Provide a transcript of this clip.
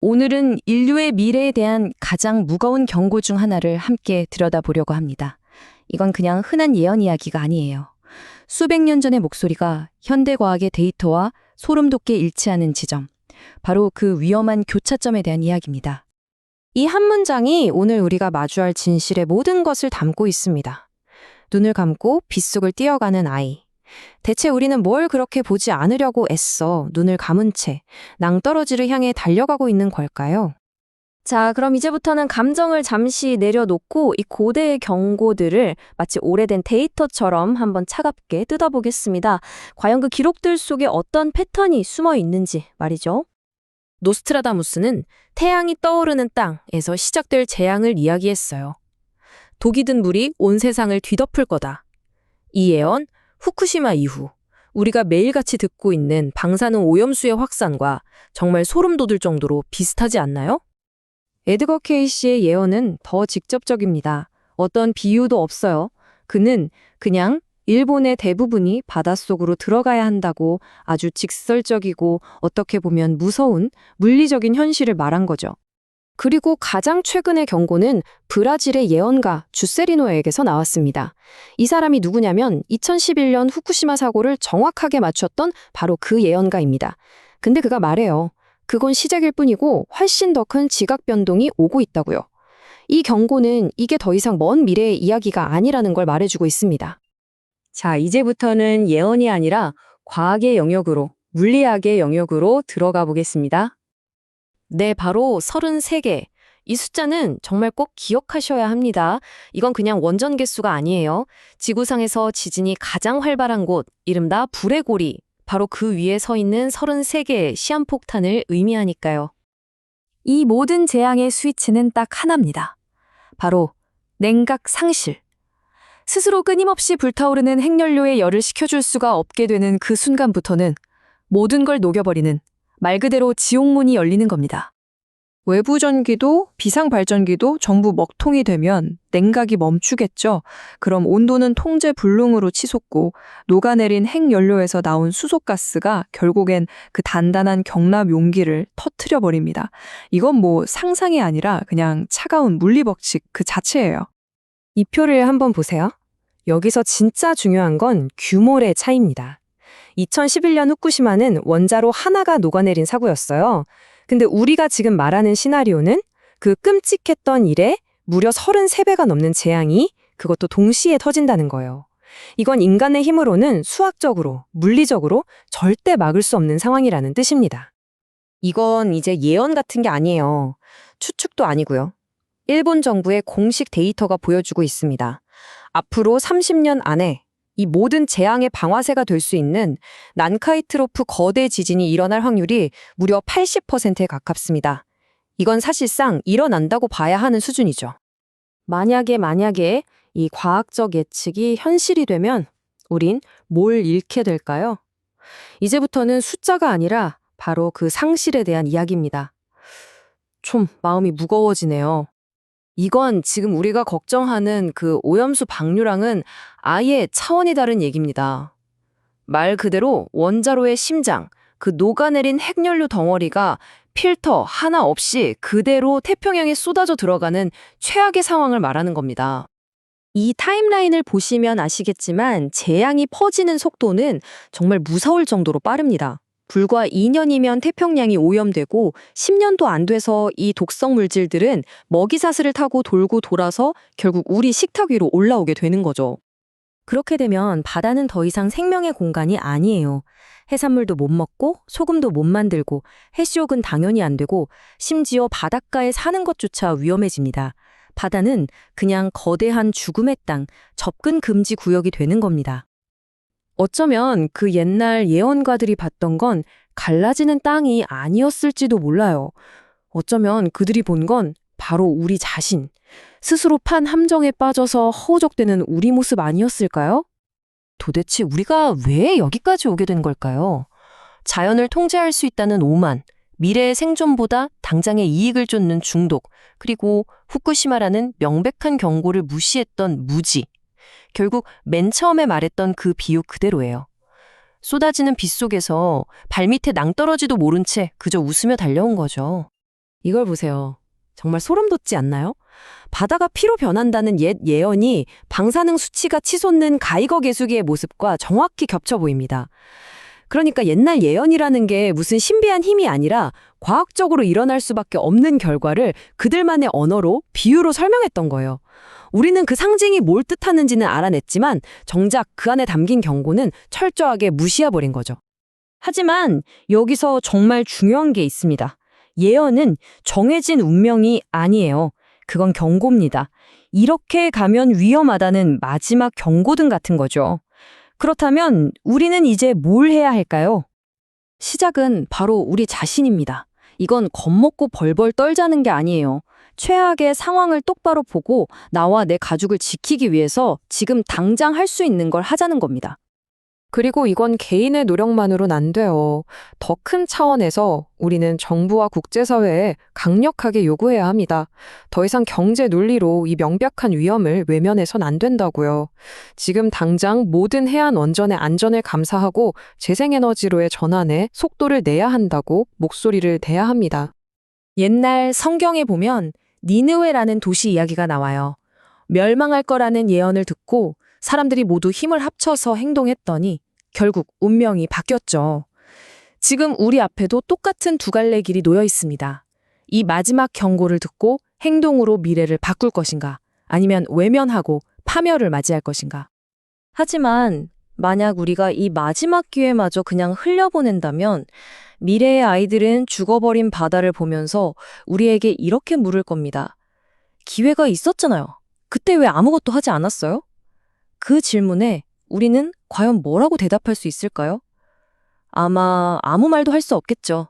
오늘은 인류의 미래에 대한 가장 무거운 경고 중 하나를 함께 들여다보려고 합니다. 이건 그냥 흔한 예언 이야기가 아니에요. 수백 년 전의 목소리가 현대과학의 데이터와 소름 돋게 일치하는 지점. 바로 그 위험한 교차점에 대한 이야기입니다. 이 한 문장이 오늘 우리가 마주할 진실의 모든 것을 담고 있습니다. 눈을 감고 빗속을 뛰어가는 아이. 대체 우리는 뭘 그렇게 보지 않으려고 애써 눈을 감은 채 낭떠러지를 향해 달려가고 있는 걸까요? 자, 그럼 이제부터는 감정을 잠시 내려놓고 이 고대의 경고들을 마치 오래된 데이터처럼 한번 차갑게 뜯어보겠습니다. 과연 그 기록들 속에 어떤 패턴이 숨어 있는지 말이죠. 노스트라다무스는 태양이 떠오르는 땅에서 시작될 재앙을 이야기했어요. 독이 든 물이 온 세상을 뒤덮을 거다. 이 예언, 후쿠시마 이후 우리가 매일같이 듣고 있는 방사능 오염수의 확산과 정말 소름 돋을 정도로 비슷하지 않나요? 에드거 케이시의 예언은 더 직접적입니다. 어떤 비유도 없어요. 그는 그냥 일본의 대부분이 바닷속으로 들어가야 한다고 아주 직설적이고 어떻게 보면 무서운 물리적인 현실을 말한 거죠. 그리고 가장 최근의 경고는 브라질의 예언가 주세리노에게서 나왔습니다. 이 사람이 누구냐면 2011년 후쿠시마 사고를 정확하게 맞췄던 바로 그 예언가입니다. 근데 그가 말해요. 그건 시작일 뿐이고 훨씬 더 큰 지각 변동이 오고 있다고요. 이 경고는 이게 더 이상 먼 미래의 이야기가 아니라는 걸 말해주고 있습니다. 자, 이제부터는 예언이 아니라 과학의 영역으로, 물리학의 영역으로 들어가 보겠습니다. 네, 바로 33개. 이 숫자는 정말 꼭 기억하셔야 합니다. 이건 그냥 원전 개수가 아니에요. 지구상에서 지진이 가장 활발한 곳, 이른바 불의 고리, 바로 그 위에 서 있는 33개의 시한폭탄을 의미하니까요. 이 모든 재앙의 스위치는 딱 하나입니다. 바로 냉각 상실. 스스로 끊임없이 불타오르는 핵연료의 열을 식혀줄 수가 없게 되는 그 순간부터는 모든 걸 녹여버리는 말 그대로 지옥문이 열리는 겁니다. 외부 전기도 비상발전기도 전부 먹통이 되면 냉각이 멈추겠죠. 그럼 온도는 통제 불능으로 치솟고 녹아내린 핵연료에서 나온 수소가스가 결국엔 그 단단한 경납 용기를 터트려 버립니다. 이건 뭐 상상이 아니라 그냥 차가운 물리법칙 그 자체예요. 이 표를 한번 보세요. 여기서 진짜 중요한 건 규모의 차이입니다. 2011년 후쿠시마는 원자로 하나가 녹아내린 사고였어요. 근데 우리가 지금 말하는 시나리오는 그 끔찍했던 일에 무려 33배가 넘는 재앙이 그것도 동시에 터진다는 거예요. 이건 인간의 힘으로는 수학적으로, 물리적으로 절대 막을 수 없는 상황이라는 뜻입니다. 이건 이제 예언 같은 게 아니에요. 추측도 아니고요. 일본 정부의 공식 데이터가 보여주고 있습니다. 앞으로 30년 안에 이 모든 재앙의 방아쇠가 될 수 있는 난카이트로프 거대 지진이 일어날 확률이 무려 80%에 가깝습니다. 이건 사실상 일어난다고 봐야 하는 수준이죠. 만약에 이 과학적 예측이 현실이 되면 우린 뭘 잃게 될까요? 이제부터는 숫자가 아니라 바로 그 상실에 대한 이야기입니다. 좀 마음이 무거워지네요. 이건 지금 우리가 걱정하는 그 오염수 방류랑은 아예 차원이 다른 얘기입니다. 말 그대로 원자로의 심장, 그 녹아내린 핵연료 덩어리가 필터 하나 없이 그대로 태평양에 쏟아져 들어가는 최악의 상황을 말하는 겁니다. 이 타임라인을 보시면 아시겠지만 재앙이 퍼지는 속도는 정말 무서울 정도로 빠릅니다. 불과 2년이면 태평양이 오염되고 10년도 안 돼서 이 독성 물질들은 먹이사슬을 타고 돌고 돌아서 결국 우리 식탁 위로 올라오게 되는 거죠. 그렇게 되면 바다는 더 이상 생명의 공간이 아니에요. 해산물도 못 먹고 소금도 못 만들고 해수욕은 당연히 안 되고 심지어 바닷가에 사는 것조차 위험해집니다. 바다는 그냥 거대한 죽음의 땅, 접근 금지 구역이 되는 겁니다. 어쩌면 그 옛날 예언가들이 봤던 건 갈라지는 땅이 아니었을지도 몰라요. 어쩌면 그들이 본 건 바로 우리 자신, 스스로 판 함정에 빠져서 허우적대는 우리 모습 아니었을까요? 도대체 우리가 왜 여기까지 오게 된 걸까요? 자연을 통제할 수 있다는 오만, 미래의 생존보다 당장의 이익을 쫓는 중독, 그리고 후쿠시마라는 명백한 경고를 무시했던 무지. 결국 맨 처음에 말했던 그 비유 그대로예요. 쏟아지는 빗속에서 발밑에 낭떠러지도 모른 채 그저 웃으며 달려온 거죠. 이걸 보세요. 정말 소름 돋지 않나요? 바다가 피로 변한다는 옛 예언이 방사능 수치가 치솟는 가이거 개수기의 모습과 정확히 겹쳐 보입니다. 그러니까 옛날 예언이라는 게 무슨 신비한 힘이 아니라 과학적으로 일어날 수밖에 없는 결과를 그들만의 언어로, 비유로 설명했던 거예요. 우리는 그 상징이 뭘 뜻하는지는 알아냈지만 정작 그 안에 담긴 경고는 철저하게 무시해버린 거죠. 하지만 여기서 정말 중요한 게 있습니다. 예언은 정해진 운명이 아니에요. 그건 경고입니다. 이렇게 가면 위험하다는 마지막 경고등 같은 거죠. 그렇다면 우리는 이제 뭘 해야 할까요? 시작은 바로 우리 자신입니다. 이건 겁먹고 벌벌 떨자는 게 아니에요. 최악의 상황을 똑바로 보고 나와 내 가족을 지키기 위해서 지금 당장 할 수 있는 걸 하자는 겁니다. 그리고 이건 개인의 노력만으로는 안 돼요. 더 큰 차원에서 우리는 정부와 국제사회에 강력하게 요구해야 합니다. 더 이상 경제 논리로 이 명백한 위험을 외면해선 안 된다고요. 지금 당장 모든 해안 원전의 안전을 감사하고 재생에너지로의 전환에 속도를 내야 한다고 목소리를 내야 합니다. 옛날 성경에 보면 니느웨라는 도시 이야기가 나와요. 멸망할 거라는 예언을 듣고 사람들이 모두 힘을 합쳐서 행동했더니 결국 운명이 바뀌었죠. 지금 우리 앞에도 똑같은 두 갈래 길이 놓여 있습니다. 이 마지막 경고를 듣고 행동으로 미래를 바꿀 것인가, 아니면 외면하고 파멸을 맞이할 것인가. 하지만 만약 우리가 이 마지막 기회마저 그냥 흘려보낸다면 미래의 아이들은 죽어버린 바다를 보면서 우리에게 이렇게 물을 겁니다. 기회가 있었잖아요. 그때 왜 아무것도 하지 않았어요? 그 질문에 우리는 과연 뭐라고 대답할 수 있을까요? 아마 아무 말도 할 수 없겠죠.